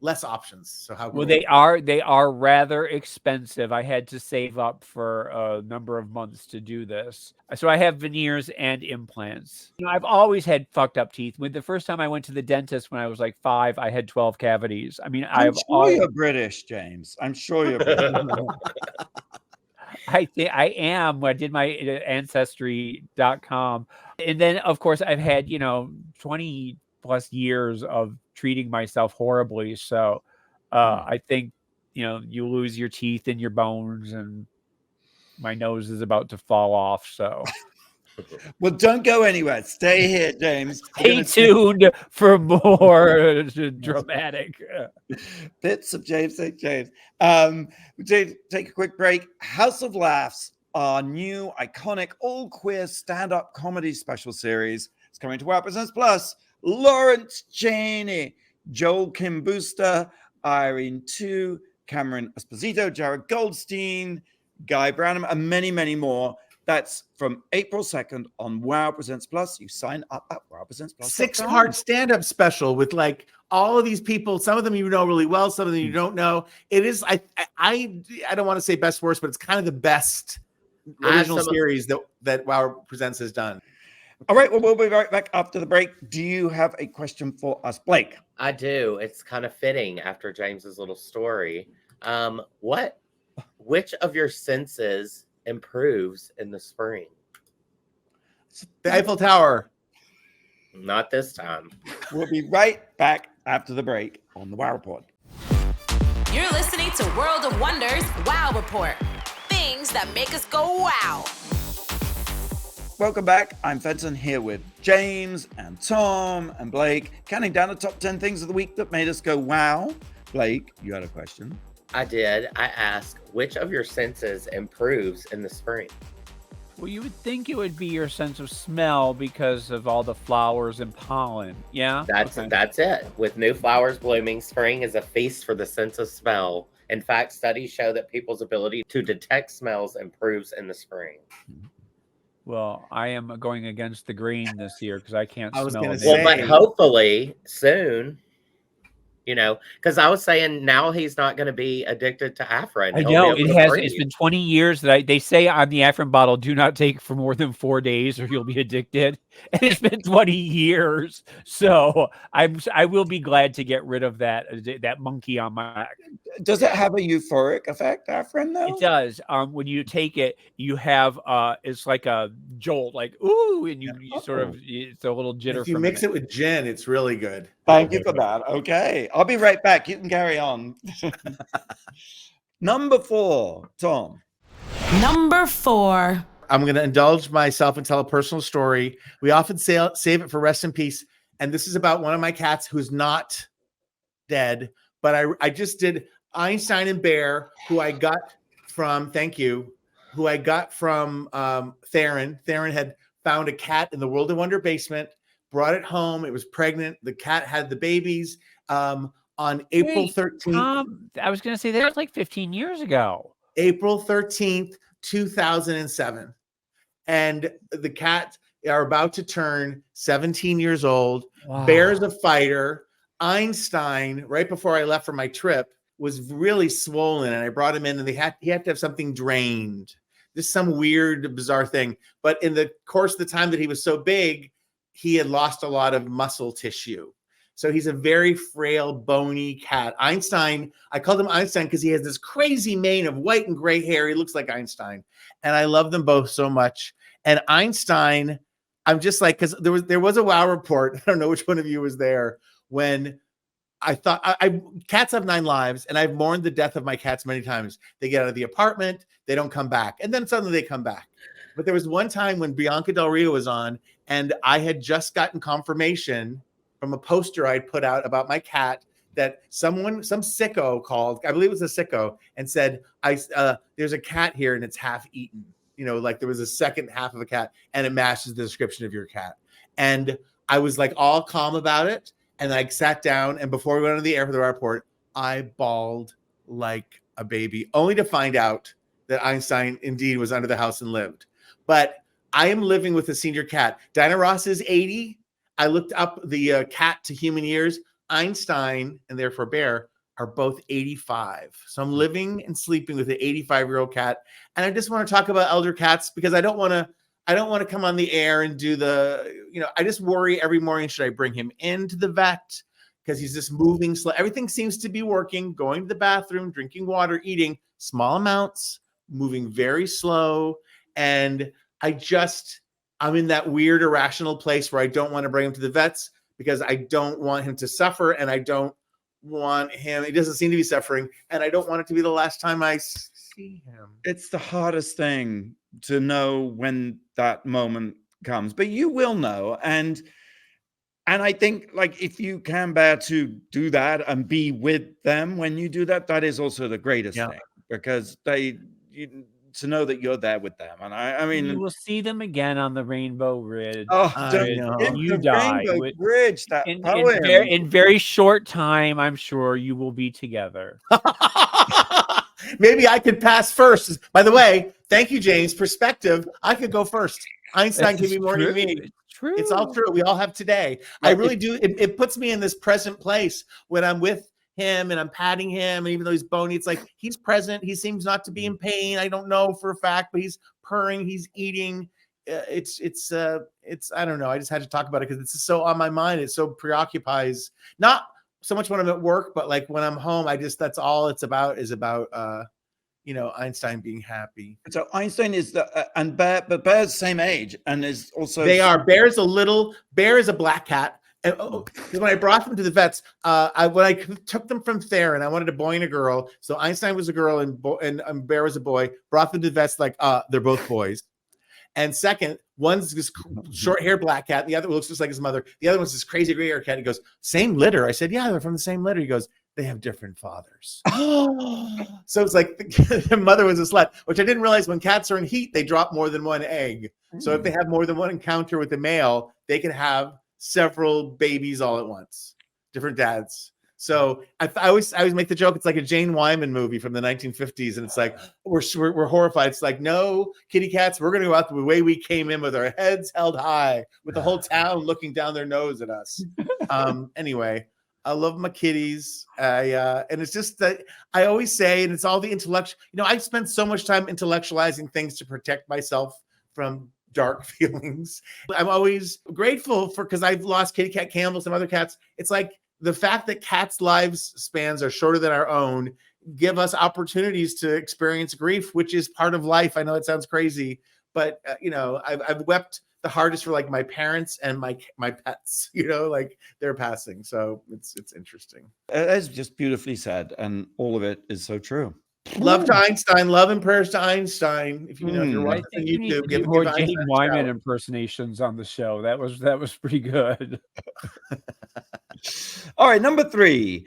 options. So how? Well, they are rather expensive. I had to save up for a number of months to do this. So I have veneers and implants. I've always had fucked up teeth. When the first time I went to the dentist when I was like 5, I had 12 cavities. I mean, I'm sure you're British, James. I'm sure you're British. I think I am. I did my ancestry.com. And then, of course, I've had, 20 plus years of treating myself horribly. So I think, you lose your teeth and your bones, and my nose is about to fall off. So. Well, don't go anywhere. Stay here, James. Stay tuned for more dramatic bits of James St. James. Take a quick break. House of Laughs, our new iconic all-queer stand-up comedy special series. It's coming to Wow Presents Plus. Lawrence Chaney, Joel Kim Booster, Irene Tu, Cameron Esposito, Jared Goldstein, Guy Branum, and many, many more. That's from April 2nd on Wow Presents Plus. You sign up at Wow Presents Plus. 6-part stand-up special with like all of these people. Some of them you know really well, some of them you don't know. It is I don't want to say best worst, but it's kind of the best original series that Wow Presents has done. All right, well, we'll be right back after the break. Do you have a question for us, Blake? I do. It's kind of fitting after James's little story. Which of your senses improves in the spring? The Eiffel Tower. Not this time. We'll be right back after the break on the Wow Report. You're listening to World of Wonders Wow Report. Things that make us go wow. Welcome back. I'm Fenton here with James and Tom and Blake, counting down the top 10 things of the week that made us go wow. Blake, you had a question. I did. I asked, which of your senses improves in the spring? Well, you would think it would be your sense of smell because of all the flowers and pollen. Yeah? That's it. With new flowers blooming, spring is a feast for the sense of smell. In fact, studies show that people's ability to detect smells improves in the spring. Well, I am going against the grain this year because I can't smell it. Well, but hopefully soon, because I was saying now he's not going to be addicted to Afrin. I know it's been 20 years that they say on the Afrin bottle, do not take for more than 4 days or you'll be addicted. And it's been 20 years. So I will be glad to get rid of that monkey on my back. Does it have a euphoric effect, Afrin, though? It does. When you take it, you have it's like a jolt, like ooh, and you sort of it's a little jitter. If you mix it with gin, it's really good. Thank you for that. Okay, I'll be right back. You can carry on. Number 4, Tom. Number 4. I'm going to indulge myself and tell a personal story. We often save it for rest in peace. And this is about one of my cats who's not dead, but I just did Einstein and Bear, who I got from, Theron. Theron had found a cat in the World of Wonder basement, brought it home. It was pregnant. The cat had the babies on April 13th. Tom, I was going to say that was like 15 years ago. April 13th, 2007. And the cats are about to turn 17 years old. Wow. Bear's a fighter. Einstein, right before I left for my trip, was really swollen, and I brought him in, and he had to have something drained. This is some weird, bizarre thing. But in the course of the time that he was so big, he had lost a lot of muscle tissue. So he's a very frail, bony cat. Einstein, I called him Einstein because he has this crazy mane of white and gray hair. He looks like Einstein. And I love them both so much. And Einstein, I'm just like, because there was a Wow report. I don't know which one of you was there when I thought cats have 9 lives, and I've mourned the death of my cats many times. They get out of the apartment, they don't come back, and then suddenly they come back. But there was one time when Bianca Del Rio was on, and I had just gotten confirmation from a poster I'd put out about my cat that some sicko called, I believe it was a sicko, and said, there's a cat here and it's half eaten. Like there was a second half of a cat and it matches the description of your cat. And I was like all calm about it. And I sat down, and before we went on the air for the report, I bawled like a baby, only to find out that Einstein indeed was under the house and lived. But I am living with a senior cat. Dinah Ross is 80. I looked up the cat to human years. Einstein, and therefore Bear, are both 85. So I'm living and sleeping with an 85-year-old cat. And I just want to talk about elder cats because I don't want to come on the air and do I just worry every morning, should I bring him into the vet? Because he's just moving slow. Everything seems to be working, going to the bathroom, drinking water, eating small amounts, moving very slow. And I'm in that weird irrational place where I don't want to bring him to the vets because I don't want him to suffer, and I don't want him. He doesn't seem to be suffering, and I don't want it to be the last time I see him. It's the hardest thing to know when that moment comes, but you will know. And I think, like, if you can bear to do that and be with them when you do that, that is also the greatest thing, because to know that you're there with them. And I mean, you will see them again on the Rainbow Ridge. You die Bridge. That in very short time, I'm sure you will be together. Maybe I could pass first. By the way, thank you, James. Perspective. I could go first. Einstein can be more than me. It's true. It's all true. We all have today. I really do. It puts me in this present place when I'm with him and I'm patting him. And even though he's bony, it's like he's present. He seems not to be in pain. I don't know for a fact, but he's purring. He's eating. It's I don't know. I just had to talk about it because it's so on my mind. It so preoccupies, not so much when I'm at work, but like when I'm home, that's all it's about is about, Einstein being happy. So Einstein is and Bear, but Bear's the same age and is also. They are. Bear is a black cat. And when I brought them to the vets, when I took them from Theron, I wanted a boy and a girl. So Einstein was a girl and Bear was a boy. Brought them to the vets like they're both boys. And second, one's this short hair black cat. The other looks just like his mother. The other one's this crazy gray hair cat. He goes, same litter. I said, yeah, they're from the same litter. He goes, they have different fathers. So it's like the mother was a slut, which I didn't realize when cats are in heat, they drop more than one egg. So if they have more than one encounter with the male, they can have several babies all at once, different dads. So I always make the joke. It's like a Jane Wyman movie from the 1950s. And it's like, we're horrified. It's like, no, kitty cats, we're going to go out the way we came in with our heads held high, with the whole town looking down their nose at us. Anyway, I love my kitties. And it's just that I always say, and it's all the intellect. I spend so much time intellectualizing things to protect myself from dark feelings. I'm always grateful because I've lost kitty cat Campbell, some other cats. It's like, the fact that cats' lives spans are shorter than our own give us opportunities to experience grief, which is part of life. I know it sounds crazy, but I've wept the hardest for like my parents and my pets. Like they're passing. So it's interesting. It's just beautifully said, and all of it is so true. Love to Einstein. Love and prayers to Einstein. If you're watching on YouTube, give more Jane Wyman impersonations on the show. That was pretty good. All right, number 3.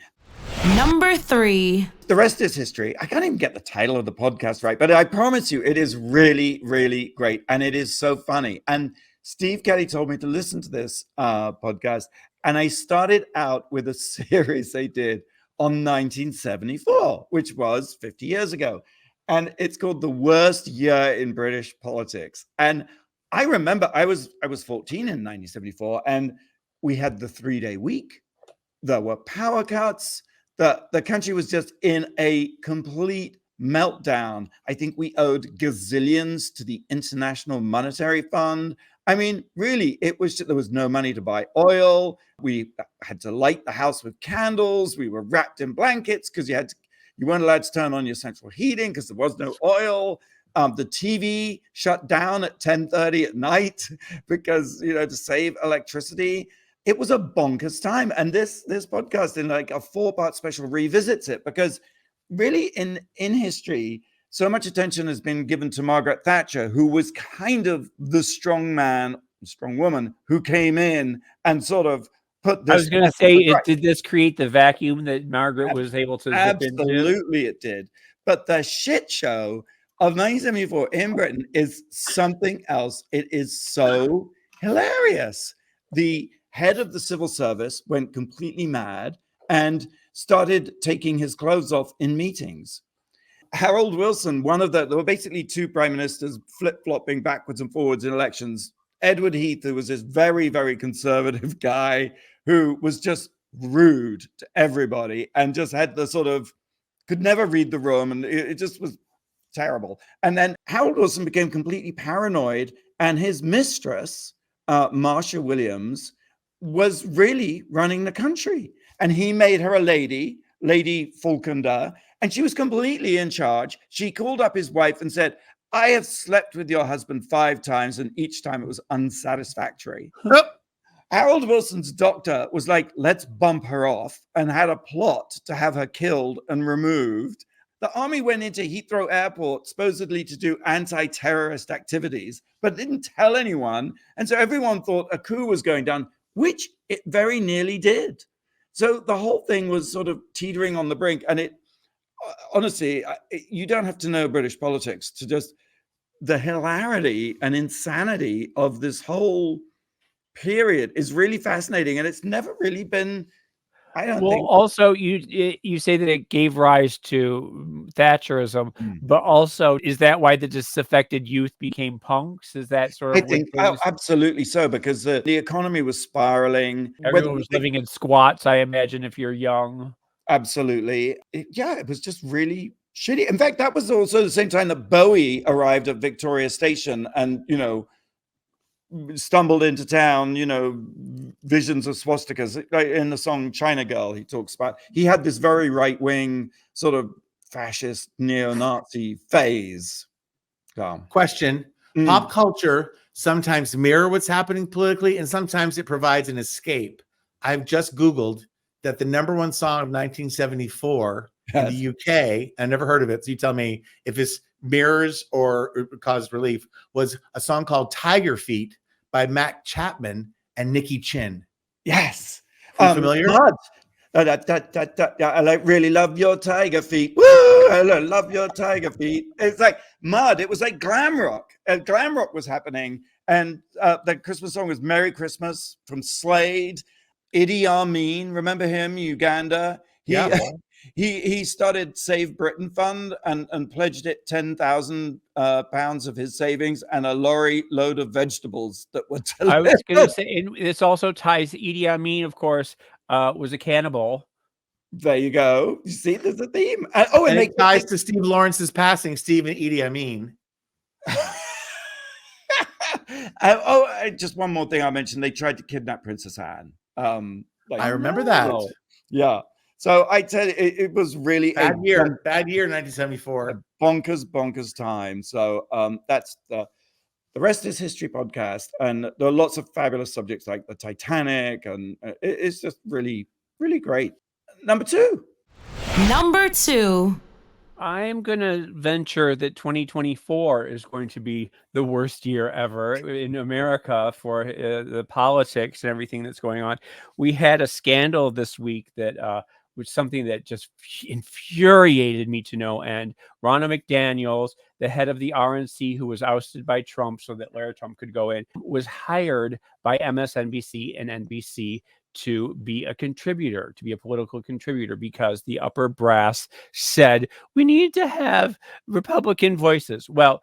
Number 3. The rest is history. I can't even get the title of the podcast right, but I promise you, it is really, really great, and it is so funny. And Steve Kelly told me to listen to this podcast, and I started out with a series they did on 1974, which was 50 years ago. And it's called The Worst Year in British Politics. And I remember I was 14 in 1974, and we had the 3-day week. There were power cuts. The country was just in a complete meltdown. I think we owed gazillions to the International Monetary Fund. I mean, really, there was no money to buy oil. We had to light the house with candles. We were wrapped in blankets because you weren't allowed to turn on your central heating because there was no oil. The TV shut down at 10:30 at night because, to save electricity. It was a bonkers time. And this podcast in like a 4-part special revisits it because really in history, so much attention has been given to Margaret Thatcher, who was kind of the strong woman who came in and sort of put this. I was going to say, did this create the vacuum that Margaret was able to dip into? Absolutely, it did. But the shit show of 1974 in Britain is something else. It is so hilarious. The head of the civil service went completely mad and started taking his clothes off in meetings. Harold Wilson, there were basically 2 prime ministers flip-flopping backwards and forwards in elections. Edward Heath, who was this very, very conservative guy who was just rude to everybody and just had the could never read the room, and it just was terrible. And then Harold Wilson became completely paranoid, and his mistress, Marsha Williams, was really running the country. And he made her a Lady Falkender, and she was completely in charge. She called up his wife and said, I have slept with your husband 5 times, and each time it was unsatisfactory. Harold Wilson's doctor was like, let's bump her off, and had a plot to have her killed and removed. The army went into Heathrow Airport supposedly to do anti-terrorist activities, but didn't tell anyone. And so everyone thought a coup was going down, which it very nearly did. So the whole thing was sort of teetering on the brink. And it, honestly, you don't have to know British politics to just the hilarity and insanity of this whole period is really fascinating. And it's never really been, I don't Well, think. also you say that it gave rise to Thatcherism, Mm. but also is that why the disaffected youth became punks? Is that sort I of what think you're just absolutely so, because the economy was spiraling. Whether everyone you was think living in squats, I imagine, if you're young. absolutely, it was just really shitty. In fact, that was also the same time that Bowie arrived at Victoria Station, and stumbled into town, visions of swastikas. Like in the song China Girl, he talks about he had this very right-wing sort of fascist neo-Nazi phase. Question. Pop culture sometimes mirror what's happening politically, and sometimes it provides an escape. I've just Googled that the #1 song of 1974 in the UK, I never heard of it, so you tell me if this mirrors or caused relief, was a song called Tiger Feet by Mac Chapman and Nikki Chin. Yes. Are you familiar? Mud. I really love your tiger feet. Woo! I love your tiger feet. It's like Mud. It was like glam rock. Glam rock was happening. And the Christmas song was Merry Christmas from Slade. Idi Amin, remember him, Uganda? He started Save Britain Fund and pledged it 10,000 pounds of his savings and a lorry load of vegetables that were delivered. I was going to say, and this also ties Idi Amin, of course, was a cannibal. There you go. You see, there's a theme. And it ties to Steve Lawrence's passing, Steve and Idi Amin. Just one more thing I mentioned. They tried to kidnap Princess Anne. I remember that. Yeah. So I tell you, it was really bad year, 1974. Bonkers time. So that's the rest is history podcast, and there are lots of fabulous subjects like the Titanic, and it's just really, really great. Number two. I'm going to venture that 2024 is going to be the worst year ever in America for the politics and everything that's going on. We had a scandal this week that was something that just infuriated me to no end. Ronna McDaniel, the head of the RNC, who was ousted by Trump so that Larry Trump could go in, was hired by MSNBC and NBC to be a contributor, to be a political contributor, because the upper brass said we need to have Republican voices. Well,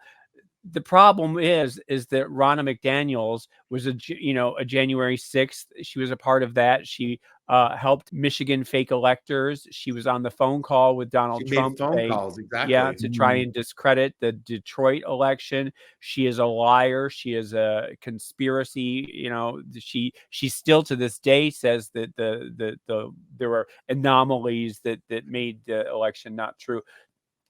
the problem is that Ronna McDaniel was a January 6th. She was a part of that. She helped Michigan fake electors. She was on the phone call with Donald Trump. Phone calls, exactly. Yeah, to try and discredit the Detroit election. She is a liar. She is a conspiracy. She still to this day says that there were anomalies that made the election not true.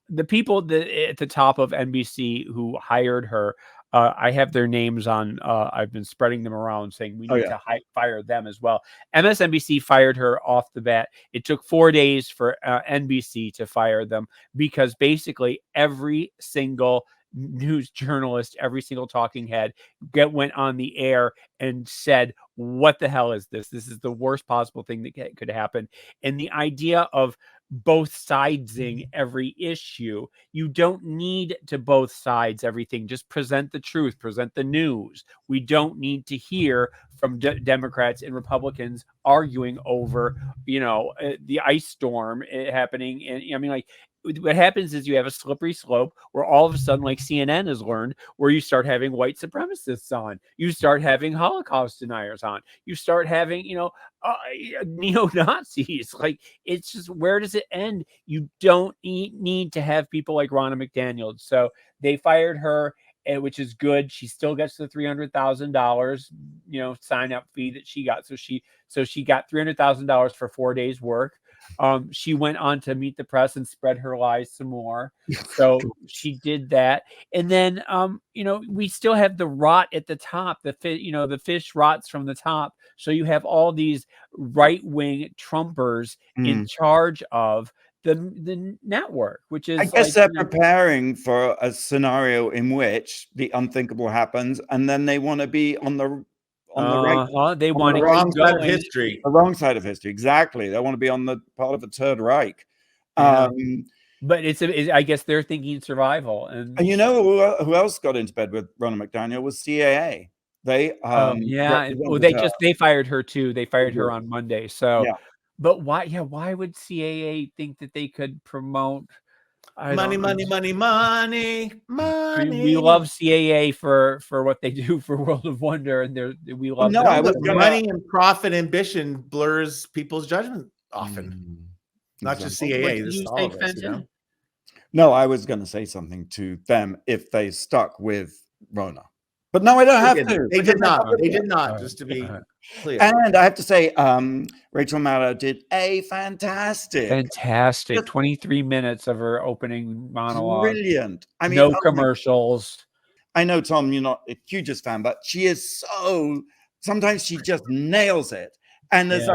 The people at the top of NBC who hired her, I have their names on. I've been spreading them around saying we need to fire them as well. MSNBC fired her off the bat. It took 4 days for NBC to fire them because basically every single news journalist, every single talking head went on the air and said, what the hell is this? This is the worst possible thing that could happen. And the idea of both sidesing every issue, you don't need to both sides everything. Just present the truth, present the news. We don't need to hear from Democrats and Republicans arguing over, the ice storm happening. And I mean, like, what happens is you have a slippery slope where all of a sudden, like CNN has learned, where you start having white supremacists on, you start having Holocaust deniers on, you start having, neo-Nazis. Like, it's just, where does it end? You don't need to have people like Ronna McDaniel. So they fired her, which is good. She still gets the $300,000, sign up fee that she got. So she got $300,000 for 4 days work. She went on to meet the press and spread her lies some more. So she did that. And then, we still have the rot at the top. The fish rots from the top. So you have all these right-wing Trumpers in charge of the network, which is, I guess, they're preparing for a scenario in which the unthinkable happens, and then they want to be on the right. They want the wrong side of history. The wrong side of history, exactly. They want to be on the part of the Third Reich. But I guess they're thinking survival. And who else got into bed with Ronna McDaniel was CAA. They they fired her too. They fired her on Monday. So But why? Yeah, why would CAA think that they could promote? Money. I mean, we love CAA for what they do for World of Wonder, and we love. No, I was gonna... money and profit ambition blurs people's judgment often. Not just CAA. This is all of us, you know? No, I was going to say something to them if they stuck with Ronna. But no, I don't have to. They did not. They did not, just to be clear. And I have to say, Rachel Maddow did a fantastic 23 minutes of her opening monologue. Brilliant. I mean, no commercials. I know, Tom, you're not a hugest fan, but she is sometimes she just nails it. And there's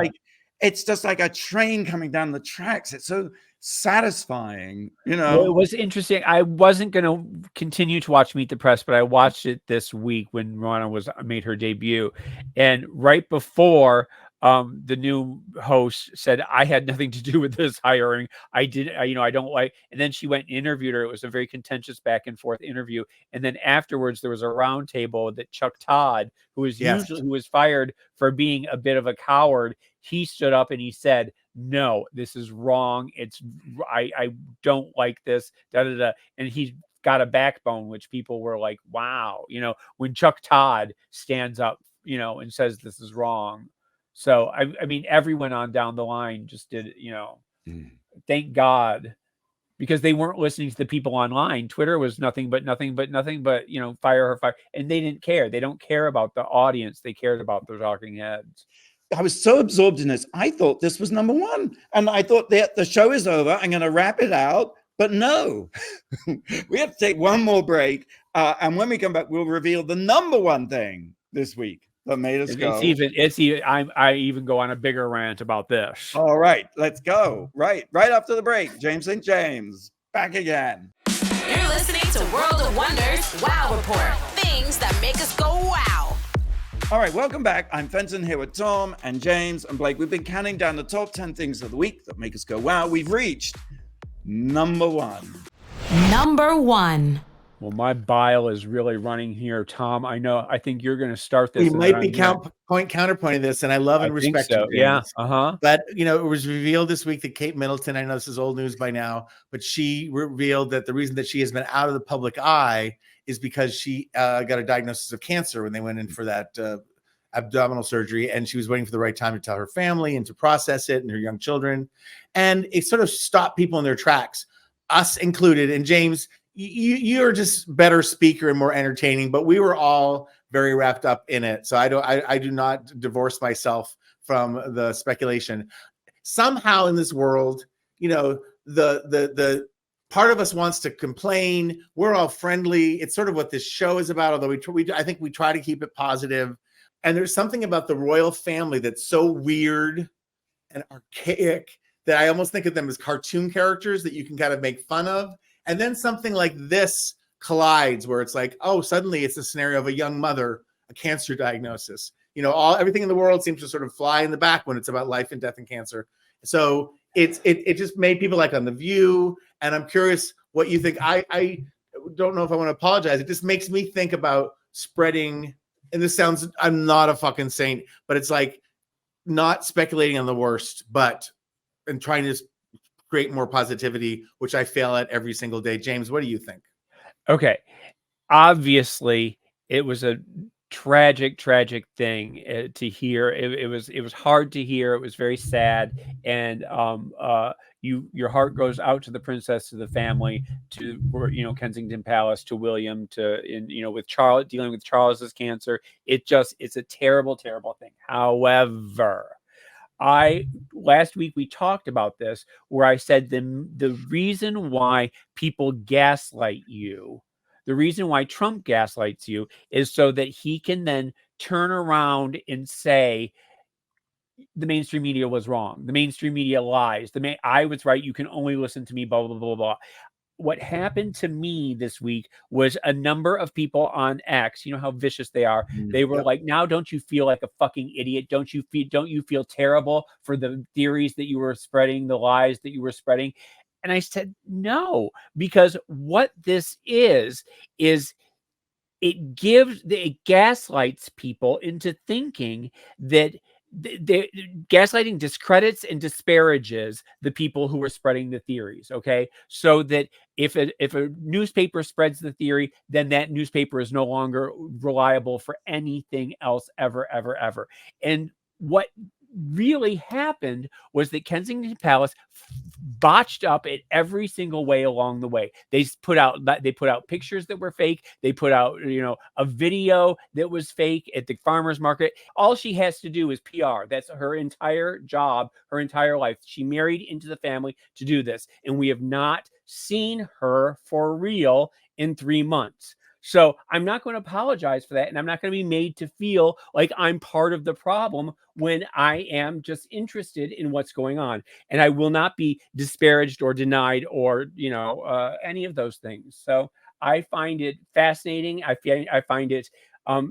it's just like a train coming down the tracks. It's so satisfying, you know. Well, it was interesting. I wasn't going to continue to watch Meet the Press, but I watched it this week when Ronna made her debut, and right before the new host said, I had nothing to do with this hiring. I don't like, and then she went and interviewed her. It was a very contentious back and forth interview. And then afterwards there was a round table that Chuck Todd, who was fired for being a bit of a coward, he stood up and he said, no, this is wrong. I don't like this. And he got a backbone, which people were like, wow, when Chuck Todd stands up, and says this is wrong. So I mean, everyone on down the line just did, thank God, because they weren't listening to the people online. Twitter was nothing but, fire her. And they didn't care. They don't care about the audience. They cared about the talking heads. I was so absorbed in this. I thought this was number one. And I thought the show is over. I'm going to wrap it out. But no, we have to take one more break. And when we come back, we'll reveal the number one thing this week that made us go. I even go on a bigger rant about this. All right, let's go. Right after the break. James St. James, back again. You're listening to World of Wonders Wow Report. Things that make us go wow. All right, welcome back. I'm Fenton here with Tom and James and Blake. We've been counting down the top 10 things of the week that make us go wow. We've reached number one. Number one. Well, my bile is really running here, Tom. I think you're going to start this. We might be counterpointing this, and I love and respect so. Yeah. But, it was revealed this week that Kate Middleton, I know this is old news by now, but she revealed that the reason that she has been out of the public eye is because she got a diagnosis of cancer when they went in for that abdominal surgery, and she was waiting for the right time to tell her family and to process it and her young children. And it sort of stopped people in their tracks, us included. And James, you're just better speaker and more entertaining, but we were all very wrapped up in it. So I do not divorce myself from the speculation. Somehow in this world, the part of us wants to complain. We're all friendly. It's sort of what this show is about, although I think we try to keep it positive. And there's something about the royal family that's so weird and archaic that I almost think of them as cartoon characters that you can kind of make fun of. And then something like this collides where it's like, oh, suddenly it's a scenario of a young mother, a cancer diagnosis. Everything in the world seems to sort of fly in the back when it's about life and death and cancer. So it just made people like on The View. And I'm curious what you think. I don't know if I want to apologize. It just makes me think about spreading. And this sounds, I'm not a fucking saint, but it's like not speculating on the worst, and trying to create more positivity, which I fail at every single day. James, what do you think? Okay. Obviously, it was a tragic thing to hear. It was hard to hear. It was very sad. And your heart goes out to the princess, to the family, to Kensington Palace, to William, with Charles, dealing with Charles's cancer. It's a terrible thing. However, last week we talked about this, where I said the reason why people gaslight you, the reason why Trump gaslights you, is so that he can then turn around and say the mainstream media was wrong. The mainstream media lies. I was right. You can only listen to me, blah, blah, blah, blah. What happened to me this week was a number of people on X, you know how vicious they are. They were like, now don't you feel like a fucking idiot? Don't you feel terrible for the theories that you were spreading, the lies that you were spreading? And I said, no, because what this is it gaslights people into thinking that gaslighting discredits and disparages the people who are spreading the theories. Okay, so that if a newspaper spreads the theory, then that newspaper is no longer reliable for anything else ever. And what really happened was that Kensington Palace botched up in every single way along the way. They put out pictures that were fake. They put out, a video that was fake at the farmer's market. All she has to do is PR. That's her entire job, her entire life. She married into the family to do this. And we have not seen her for real in 3 months. So I'm not going to apologize for that. And I'm not going to be made to feel like I'm part of the problem when I am just interested in what's going on. And I will not be disparaged or denied or, any of those things. So I find it fascinating. I find it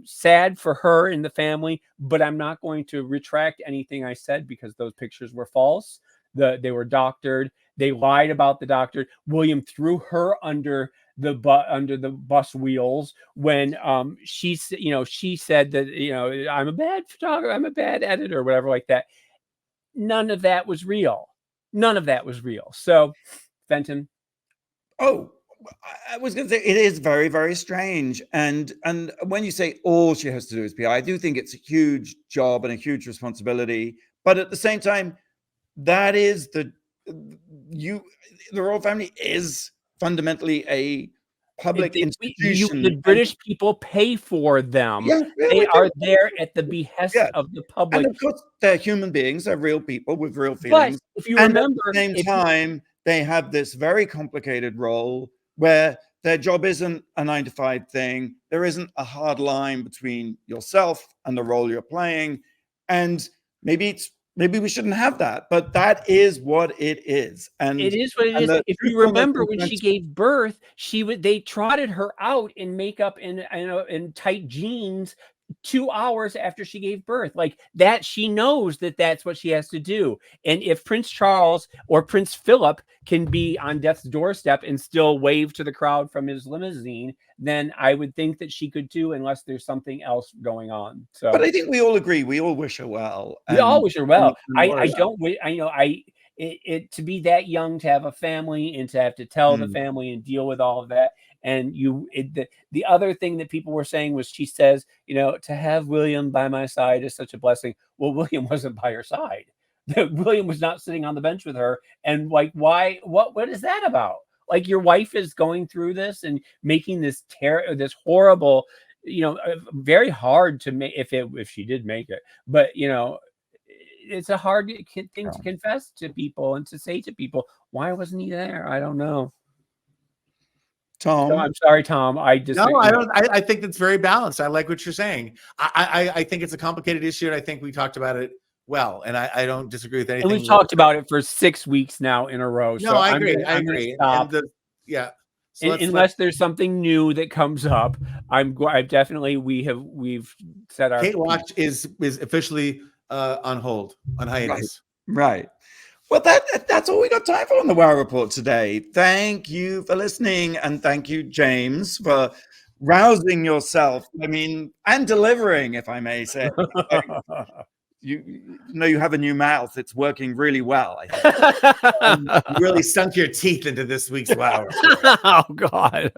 sad for her and the family, but I'm not going to retract anything I said because those pictures were false. They were doctored. They lied about the doctor. William threw her under the bus wheels when she said that I'm a bad photographer, I'm a bad editor, whatever like that. None of that was real. So, Fenton. Oh, I was going to say it is very, very strange. And when you say all she has to do is PR, I do think it's a huge job and a huge responsibility. But at the same time, that is the royal family is fundamentally a public institution. The British people pay for them. Yeah, they are there at the behest of the public. And of course, they're human beings. They're real people with real feelings. But if you remember, at the same time, they have this very complicated role where their job isn't a 9-to-5 thing. There isn't a hard line between yourself and the role you're playing. And maybe we shouldn't have that, but that is what it is. And it is what it is. If you remember when she gave birth, they trotted her out in makeup and in tight jeans 2 hours after she gave birth. Like that, she knows that that's what she has to do. And if Prince Charles or Prince Philip can be on death's doorstep and still wave to the crowd from his limousine, then I would think that she could too, unless there's something else going on. So, but I think we all agree. We all wish her well. We all wish her well. I don't. To be that young, to have a family and to have to tell the family and deal with all of that. And the other thing that people were saying was, she says, to have William by my side is such a blessing. Well, William wasn't by her side. William was not sitting on the bench with her. And like, why? What is that about? Like, your wife is going through this and making this horrible, very hard to make if she did make it. But it's a hard thing to confess to people and to say to people. Why wasn't he there? I don't know. Tom, no, I'm sorry, Tom. I don't. I think that's very balanced. I like what you're saying. I think it's a complicated issue, and I think we talked about it well. And I don't disagree with anything. And we've talked about it for 6 weeks now in a row. No, I agree. I agree. So unless there's something new that comes up, we've set our Kate Watch is officially on hold, on hiatus. Right. Well, that's all we got time for on the Wow Report today. Thank you for listening, and thank you, James, for rousing yourself. I mean, and delivering, if I may say. You have a new mouth. It's working really well. I think. You really sunk your teeth into this week's Wow. Oh God!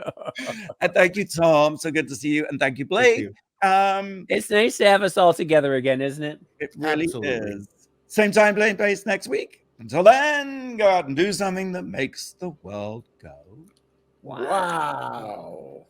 And thank you, Tom. So good to see you, and thank you, Blake. It's nice to have us all together again, isn't it? It really is. Same time, same place next week. Until then, go out and do something that makes the world go wow.